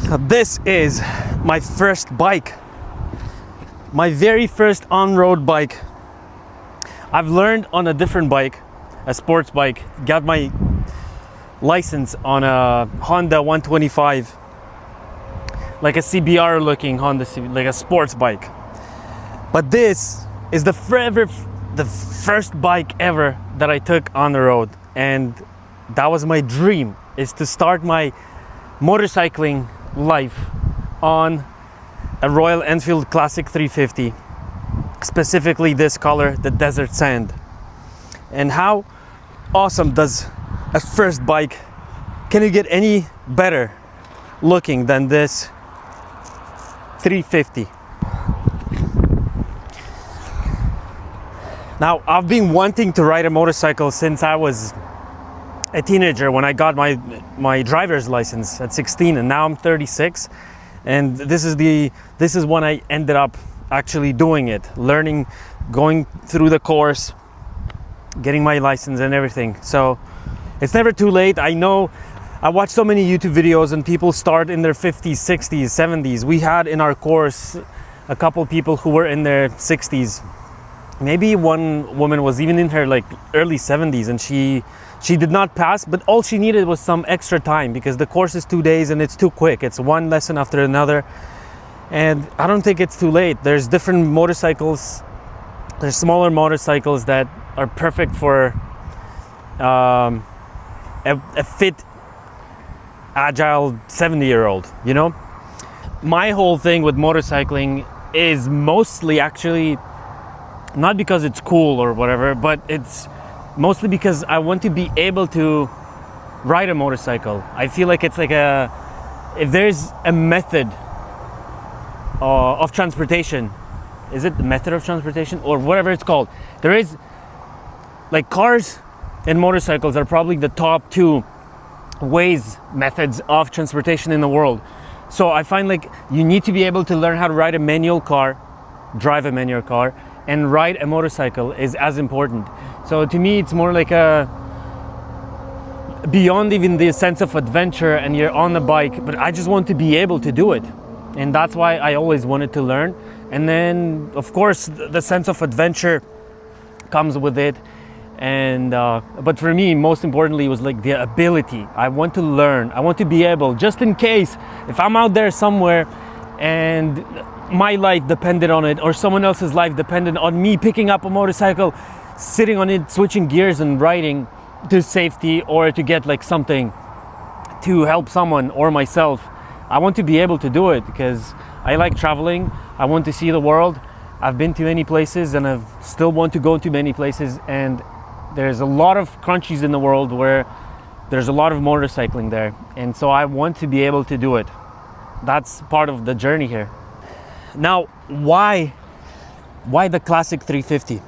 This is my first bike, my very first on-road bike. I've learned on a different bike, a sports bike, got my license on a Honda 125, like a CBR looking Honda, like a sports bike. But this is the first bike ever that I took on the road, and that was my dream, is to start my motorcycling life on a Royal Enfield Classic 350, specifically this color, the desert sand. And how awesome does a first bike, can it get any better looking than this 350? Now, I've been wanting to ride a motorcycle since I was a teenager, when I got my driver's license at 16, and now I'm 36, and this is when I ended up actually doing it, learning, going through the course, getting my license and everything. So it's never too late. I know I watch so many YouTube videos and people start in their 50s, 60s, 70s. We had in our course a couple people who were in their 60s. Maybe one woman was even in her like early 70s, and she did not pass, but all she needed was some extra time, because the course is 2 days and it's too quick. It's one lesson after another, and I don't think it's too late. There's different motorcycles. There's smaller motorcycles that are perfect for a fit, agile 70-year-old, you know? My whole thing with motorcycling is mostly actually not because it's cool or whatever, but it's mostly because I want to be able to ride a motorcycle. I feel like it's like if there's a method of transportation, is it the method of transportation or whatever it's called? There is, like, cars and motorcycles are probably the top two methods of transportation in the world. So I find like you need to be able to learn how to ride a manual car, drive a manual car, and ride a motorcycle is as important. So to me, it's more like beyond even the sense of adventure and you're on the bike, but I just want to be able to do it. And that's why I always wanted to learn. And then, of course, the sense of adventure comes with it. And but for me, most importantly, was like the ability. I want to learn. I want to be able, just in case, if I'm out there somewhere and my life depended on it, or someone else's life depended on me picking up a motorcycle, sitting on it, switching gears and riding to safety, or to get like something to help someone or myself. I want to be able to do it because I like traveling. I want to see the world. I've been to many places and I still want to go to many places, and there's a lot of countries in the world where there's a lot of motorcycling there, and so I want to be able to do it. That's part of the journey here. Now, why the Classic 350?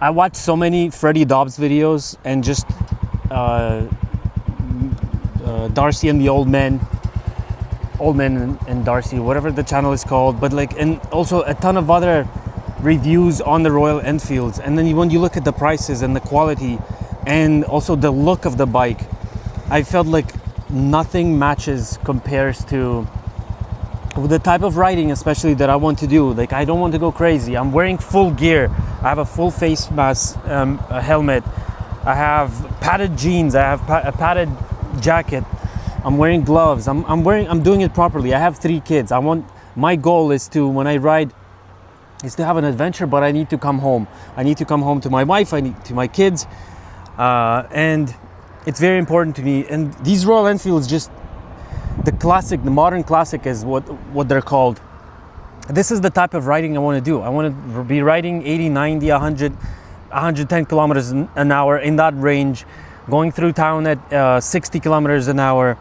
I watched so many Freddie Dobbs videos, and just Darcy and the Old Men and Darcy, whatever the channel is called, but like, and also a ton of other reviews on the Royal Enfields. And then when you look at the prices and the quality and also the look of the bike, I felt like nothing compares to the type of riding, especially that I want to do. Like, I don't want to go crazy. I'm wearing full gear. I have a full face mask, a helmet. I have padded jeans. I have a padded jacket. I'm wearing gloves. I'm doing it properly. I have 3 kids. My goal is to, when I ride, is to have an adventure, but I need to come home. I need to come home to my wife. I need to my kids, and it's very important to me. And these Royal Enfields, just the modern classic is what they're called. This is the type of riding I want to do. I want to be riding 80, 90, 100, 110 kilometers an hour, in that range, going through town at 60 kilometers an hour.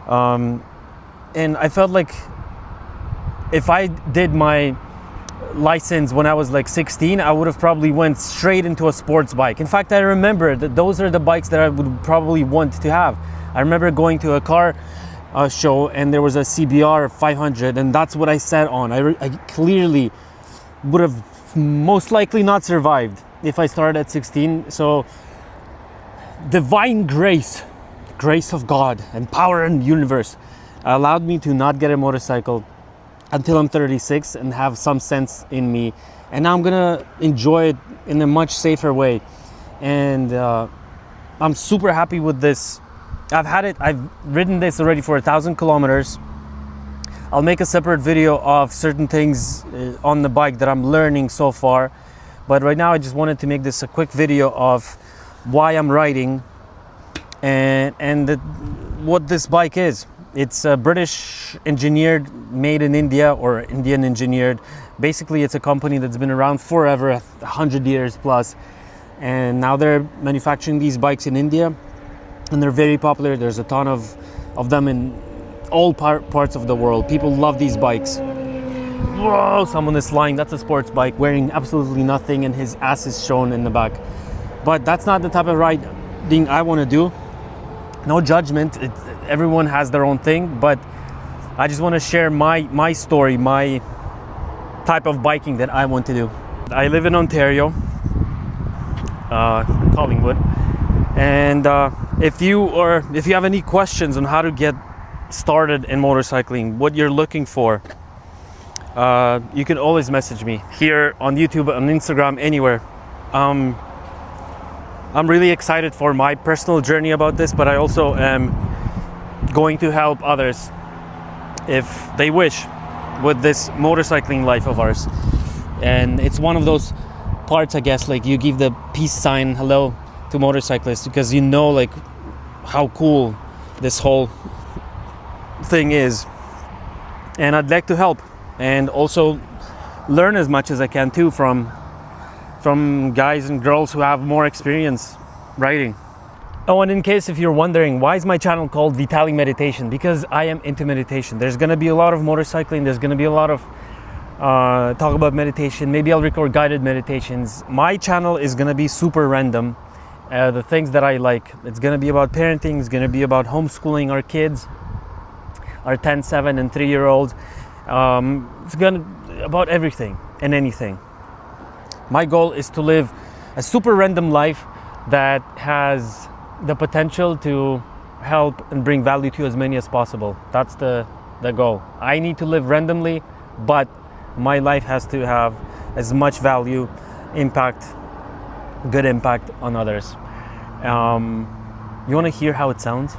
And I felt like if I did my license when I was like 16, I would have probably went straight into a sports bike. In fact, I remember that those are the bikes that I would probably want to have. I remember going to a car show, and there was a CBR 500, and that's what I sat on. I clearly would have most likely not survived if I started at 16. So divine grace of God and power in the universe allowed me to not get a motorcycle until I'm 36 and have some sense in me. And now I'm gonna enjoy it in a much safer way. And I'm super happy with this. I've ridden this already for 1,000 kilometers. I'll make a separate video of certain things on the bike that I'm learning so far. But right now I just wanted to make this a quick video of why I'm riding and what this bike is. It's a British engineered, made in India, or Indian engineered. Basically, it's a company that's been around forever, 100 years plus. And now they're manufacturing these bikes in India, and they're very popular. There's a ton of them in all parts of the world. People love these bikes. Whoa, someone is flying. That's a sports bike wearing absolutely nothing, and his ass is shown in the back. But that's not the type of riding I want to do. No judgment. Everyone has their own thing, but I just want to share my story, my type of biking that I want to do. I live in Ontario, Collingwood, and if you have any questions on how to get started in motorcycling, what you're looking for, you can always message me here on YouTube, on Instagram, anywhere. I'm really excited for my personal journey about this, but I also am going to help others if they wish with this motorcycling life of ours. And it's one of those parts, I guess, like you give the peace sign hello to motorcyclists, because you know like how cool this whole thing is. And I'd like to help and also learn as much as I can too from guys and girls who have more experience riding. Oh, and in case if you're wondering, why is my channel called Vitaly Meditation? Because I am into meditation. There's going to be a lot of motorcycling. There's going to be a lot of talk about meditation. Maybe I'll record guided meditations. My channel is going to be super random. The things that I like. It's going to be about parenting. It's going to be about homeschooling our kids, our 10, 7, and 3-year-olds. It's going to be about everything and anything. My goal is to live a super random life that has the potential to help and bring value to as many as possible. That's the goal. I need to live randomly, but my life has to have as much value, impact, good impact on others. You want to hear how it sounds?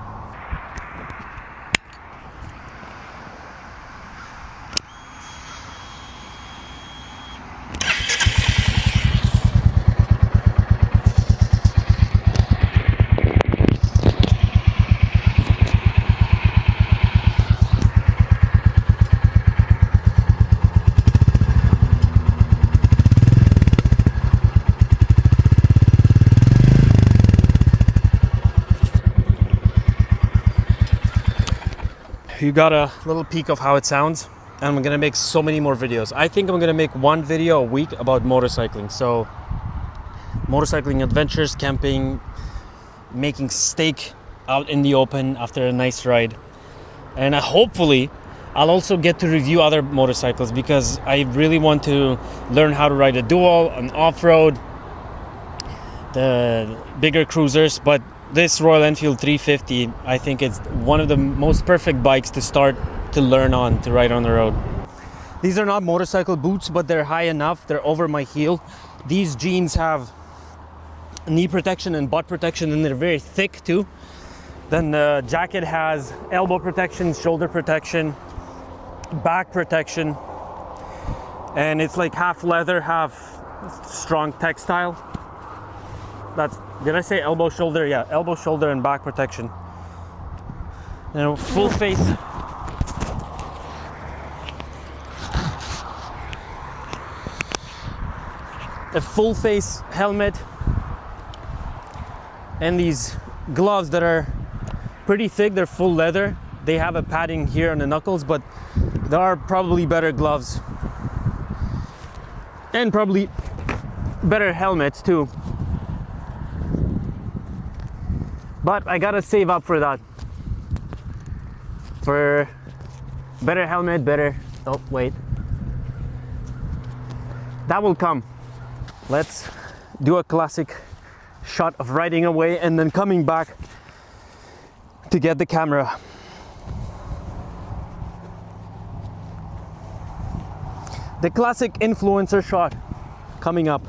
You got a little peek of how it sounds, and I'm gonna make so many more videos. I think I'm gonna make one video a week about motorcycling. So motorcycling adventures, camping, making steak out in the open after a nice ride. And hopefully I'll also get to review other motorcycles, because I really want to learn how to ride a dual, an off-road, the bigger cruisers. But this Royal Enfield 350, I think it's one of the most perfect bikes to start to learn on, to ride on the road. These are not motorcycle boots, but they're high enough. They're over my heel. These jeans have knee protection and butt protection, and they're very thick too. Then the jacket has elbow protection, shoulder protection, back protection, and it's like half leather, half strong textile. Did I say elbow, shoulder? Yeah, elbow, shoulder, and back protection. And full face. A full face helmet. And these gloves that are pretty thick, they're full leather. They have a padding here on the knuckles, but there are probably better gloves. And probably better helmets too. But I gotta save up for that. For better helmet, better... Oh, wait. That will come. Let's do a classic shot of riding away and then coming back to get the camera. The classic influencer shot coming up.